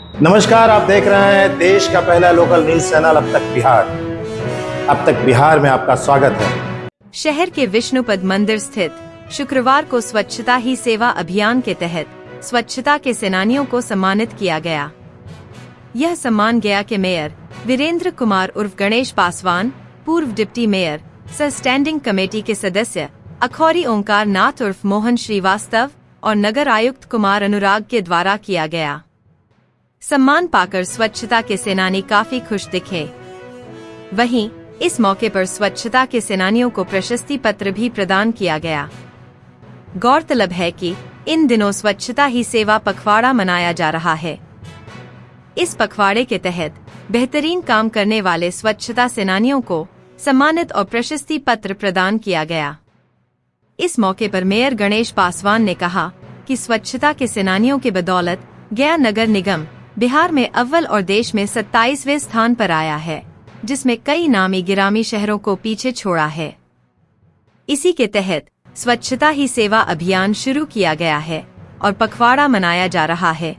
नमस्कार, आप देख रहे हैं देश का पहला लोकल न्यूज चैनल अब तक बिहार। अब तक बिहार में आपका स्वागत है। शहर के विष्णुपद मंदिर स्थित शुक्रवार को स्वच्छता ही सेवा अभियान के तहत स्वच्छता के सेनानियों को सम्मानित किया गया। यह सम्मान गया के मेयर वीरेंद्र कुमार उर्फ गणेश पासवान, पूर्व डिप्टी मेयर सह स्टैंडिंग कमेटी के सदस्य अखौरी ओंकार नाथ उर्फ मोहन श्रीवास्तव और नगर आयुक्त कुमार अनुराग के द्वारा किया गया। सम्मान पाकर स्वच्छता के सेनानी काफी खुश दिखे। वहीं इस मौके पर स्वच्छता के सेनानियों को प्रशस्ति पत्र भी प्रदान किया गया। गौरतलब है कि इन दिनों स्वच्छता ही सेवा पखवाड़ा मनाया जा रहा है। इस पखवाड़े के तहत बेहतरीन काम करने वाले स्वच्छता सेनानियों को सम्मानित और प्रशस्ति पत्र प्रदान किया गया। इस मौके पर मेयर गणेश पासवान ने कहा कि स्वच्छता के सेनानियों के बदौलत गया नगर निगम बिहार में अव्वल और देश में 27वें स्थान पर आया है, जिसमें कई नामी गिरामी शहरों को पीछे छोड़ा है। इसी के तहत स्वच्छता ही सेवा अभियान शुरू किया गया है और पखवाड़ा मनाया जा रहा है।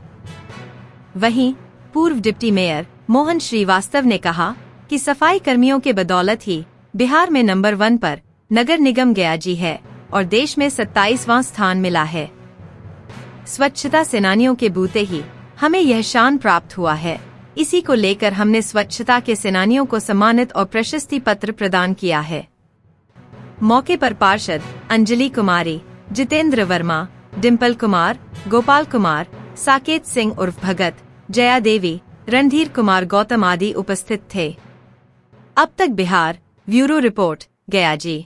वहीं पूर्व डिप्टी मेयर मोहन श्रीवास्तव ने कहा कि सफाई कर्मियों के बदौलत ही बिहार में नंबर 1 पर नगर निगम गया जी है और देश में 27वां स्थान मिला है। स्वच्छता सेनानियों के बूते ही हमें यह शान प्राप्त हुआ है। इसी को लेकर हमने स्वच्छता के सेनानियों को सम्मानित और प्रशस्ति पत्र प्रदान किया है। मौके पर पार्षद अंजलि कुमारी, जितेंद्र वर्मा, डिम्पल कुमार, गोपाल कुमार, साकेत सिंह उर्फ भगत, जया देवी, रणधीर कुमार गौतम आदि उपस्थित थे। अब तक बिहार ब्यूरो रिपोर्ट गया जी।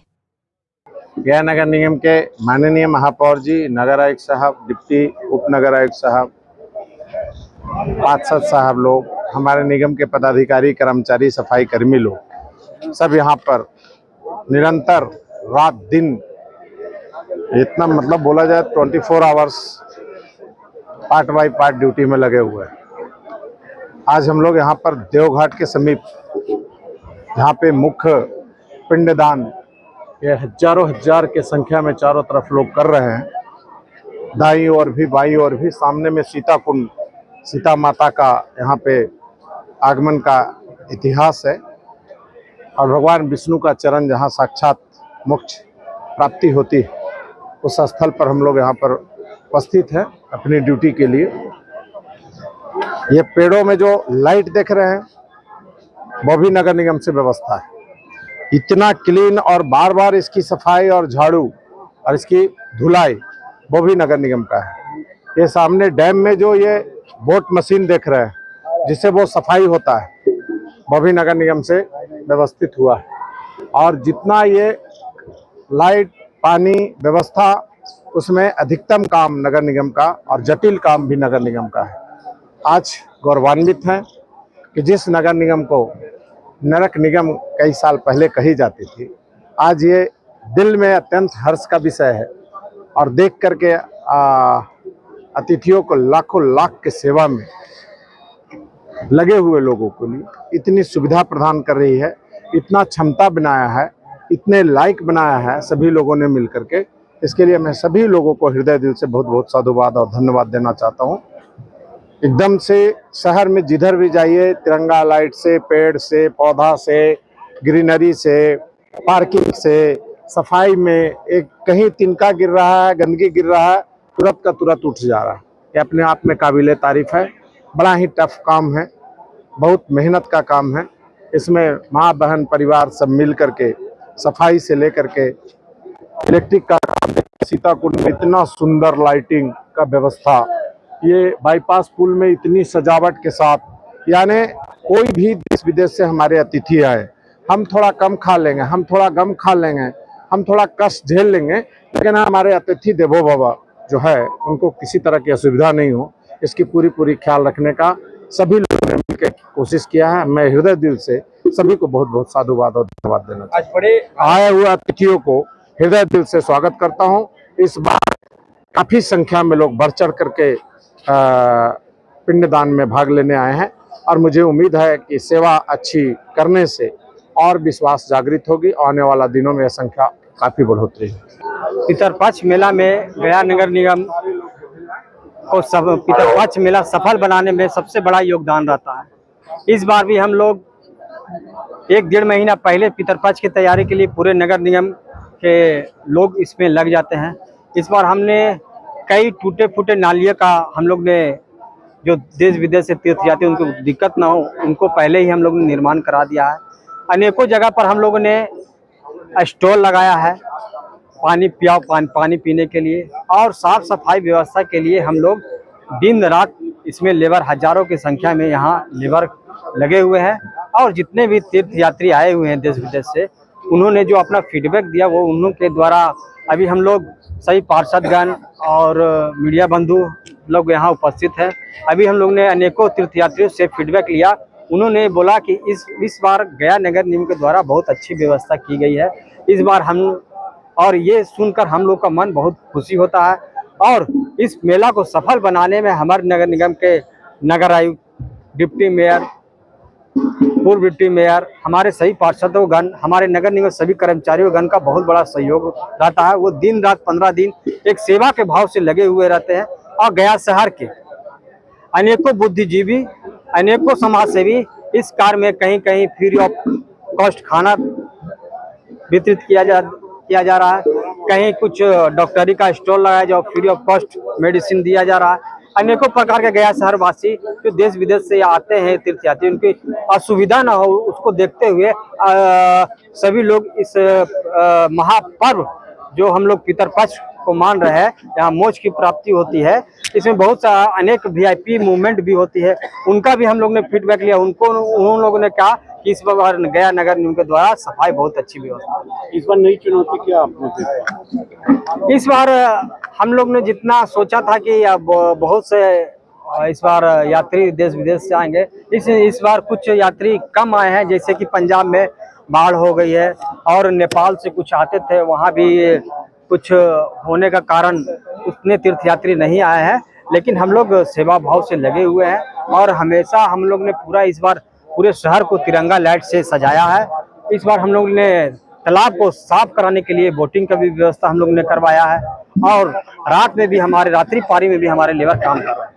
गया नगर निगम के माननीय महापौर जी, नगर आयुक्त साहब, डिप्टी उप नगर आयुक्त साहब, पार्षद साहब लोग, हमारे निगम के पदाधिकारी, कर्मचारी, सफाई कर्मी लोग सब यहाँ पर निरंतर रात दिन इतना मतलब बोला जाए 24 hours part by part duty में लगे हुए हैं। आज हम लोग यहाँ पर देवघाट के समीप यहाँ पे मुख्य पिंडदान ये हजारों हजार के संख्या में चारों तरफ लोग कर रहे हैं। दाईं ओर भी बाईं ओर भी, सामने में सीता कुंड, सीता माता का यहाँ पे आगमन का इतिहास है और भगवान विष्णु का चरण जहाँ साक्षात मोक्ष प्राप्ति होती है, उस स्थल पर हम लोग यहाँ पर उपस्थित हैं अपनी ड्यूटी के लिए। ये पेड़ों में जो लाइट देख रहे हैं वो भी नगर निगम से व्यवस्था है। इतना क्लीन और बार बार इसकी सफाई और झाड़ू और इसकी धुलाई वो भी नगर निगम का है। ये सामने डैम में जो ये बोट मशीन देख रहे हैं जिससे वो सफाई होता है, वो भी नगर निगम से व्यवस्थित हुआ है। और जितना ये लाइट पानी व्यवस्था, उसमें अधिकतम काम नगर निगम का और जटिल काम भी नगर निगम का है। आज गौरवान्वित हैं कि जिस नगर निगम को नरक निगम कई साल पहले कही जाती थी, आज ये दिल में अत्यंत हर्ष का विषय है। और देख करके अतिथियों को लाखों लाख के सेवा में लगे हुए लोगों के लिए इतनी सुविधा प्रदान कर रही है, इतना क्षमता बनाया है, इतने लायक बनाया है सभी लोगों ने मिल करके। इसके लिए मैं सभी लोगों को हृदय दिल से बहुत बहुत साधुवाद और धन्यवाद देना चाहता हूँ। एकदम से शहर में जिधर भी जाइए, तिरंगा लाइट से, पेड़ से, पौधा से, ग्रीनरी से, पार्किंग से, सफाई में एक कहीं तिनका गिर रहा है, गंदगी गिर रहा है, तुरंत का तुरंत उठ जा रहा है। ये अपने आप में काबिले तारीफ है। बड़ा ही टफ काम है, बहुत मेहनत का काम है। इसमें माँ बहन परिवार सब मिल करके सफाई से लेकर के इलेक्ट्रिक का काम, सीता कुंड में इतना सुंदर लाइटिंग का व्यवस्था, ये बाईपास पुल में इतनी सजावट के साथ, यानी कोई भी देश विदेश से हमारे अतिथि आए, हम थोड़ा कम खा लेंगे, हम थोड़ा गम खा लेंगे, हम थोड़ा कष्ट झेल लेंगे, लेकिन हमारे अतिथि देवो भव जो है उनको किसी तरह की असुविधा नहीं हो, इसकी पूरी ख्याल रखने का सभी लोगों ने मिलकर कोशिश किया है। मैं हृदय दिल से सभी को बहुत बहुत साधुवाद और धन्यवाद देना चाहता हूं। आए हुए अतिथियों को हृदय दिल से स्वागत करता हूं। इस बार काफी संख्या में लोग बढ़ चढ़ करके पिंडदान में भाग लेने आए हैं और मुझे उम्मीद है कि सेवा अच्छी करने से और विश्वास जागृत होगी। आने वाला दिनों में यह संख्या काफी बढ़ोतरी है। पितरपक्ष मेला में गया नगर निगम को सब पितरपक्ष मेला सफल बनाने में सबसे बड़ा योगदान रहता है। इस बार भी हम लोग 1-1.5 महीना पहले पितरपक्ष की तैयारी के लिए पूरे नगर निगम के लोग इसमें लग जाते हैं। इस बार हमने कई टूटे फूटे नालियों का हम लोग ने, जो देश विदेश से तीर्थयात्री उनको दिक्कत ना हो, उनको पहले ही हम लोग ने निर्माण करा दिया है। अनेकों जगह पर हम लोगों ने स्टॉल लगाया है पानी पीने के लिए, और साफ सफाई व्यवस्था के लिए हम लोग दिन रात इसमें लेबर हजारों की संख्या में यहाँ लेबर लगे हुए हैं। और जितने भी तीर्थयात्री आए हुए हैं देश विदेश से, उन्होंने जो अपना फीडबैक दिया वो उन्हों के द्वारा अभी हम लोग सभी पार्षदगण और मीडिया बंधु लोग यहाँ उपस्थित हैं। अभी हम लोग ने अनेकों तीर्थयात्रियों से फीडबैक लिया। उन्होंने बोला कि इस बार गया नगर निगम के द्वारा बहुत अच्छी व्यवस्था की गई है। इस बार और ये सुनकर हम लोग का मन बहुत खुशी होता है। और इस मेला को सफल बनाने में हमारे नगर निगम के नगर आयुक्त, डिप्टी मेयर, पूर्व डिप्टी मेयर, हमारे सभी पार्षदों, हमारे नगर निगम सभी कर्मचारियों गण का बहुत बड़ा सहयोग रहता है। वो दिन रात 15 दिन एक सेवा के भाव से लगे हुए रहते हैं। और गया शहर के अनेकों बुद्धिजीवी, अनेकों समाजसेवी इस कार्य में कहीं कहीं फ्री ऑफ कॉस्ट खाना वितरित किया जा रहा है, कहीं कुछ डॉक्टरी का स्टॉल लगाया जाओ, फ्री ऑफ कॉस्ट मेडिसिन दिया जा रहा है। अनेकों प्रकार के गया शहर वासी जो देश विदेश से आते हैं तीर्थयात्री, उनकी असुविधा ना हो उसको देखते हुए सभी लोग इस महापर्व जो हम लोग पितरपक्ष को मान रहे हैं, यहाँ मोक्ष की प्राप्ति होती है, इसमें बहुत सा अनेक VIP मूवमेंट भी होती है। उनका भी हम लोग ने फीडबैक लिया। उन लोगों ने कहा कि इस बार गया नगर निगम के द्वारा सफाई बहुत अच्छी व्यवस्था। इस बार नई चुनौती क्या आपने? इस बार हम लोग ने जितना सोचा था कि अब बहुत से इस बार यात्री देश विदेश से आएंगे, इस बार कुछ यात्री कम आए हैं। जैसे कि पंजाब में बाढ़ हो गई है और नेपाल से कुछ आते थे, वहाँ भी कुछ होने का कारण उतने तीर्थयात्री नहीं आए हैं। लेकिन हम लोग सेवा भाव से लगे हुए हैं और हमेशा हम लोग ने इस बार पूरे शहर को तिरंगा लाइट से सजाया है। इस बार हम लोग ने तालाब को साफ कराने के लिए बोटिंग का भी व्यवस्था हम लोग ने करवाया है। और रात में भी रात्रि पारी में भी हमारे लेबर काम कर रहे हैं।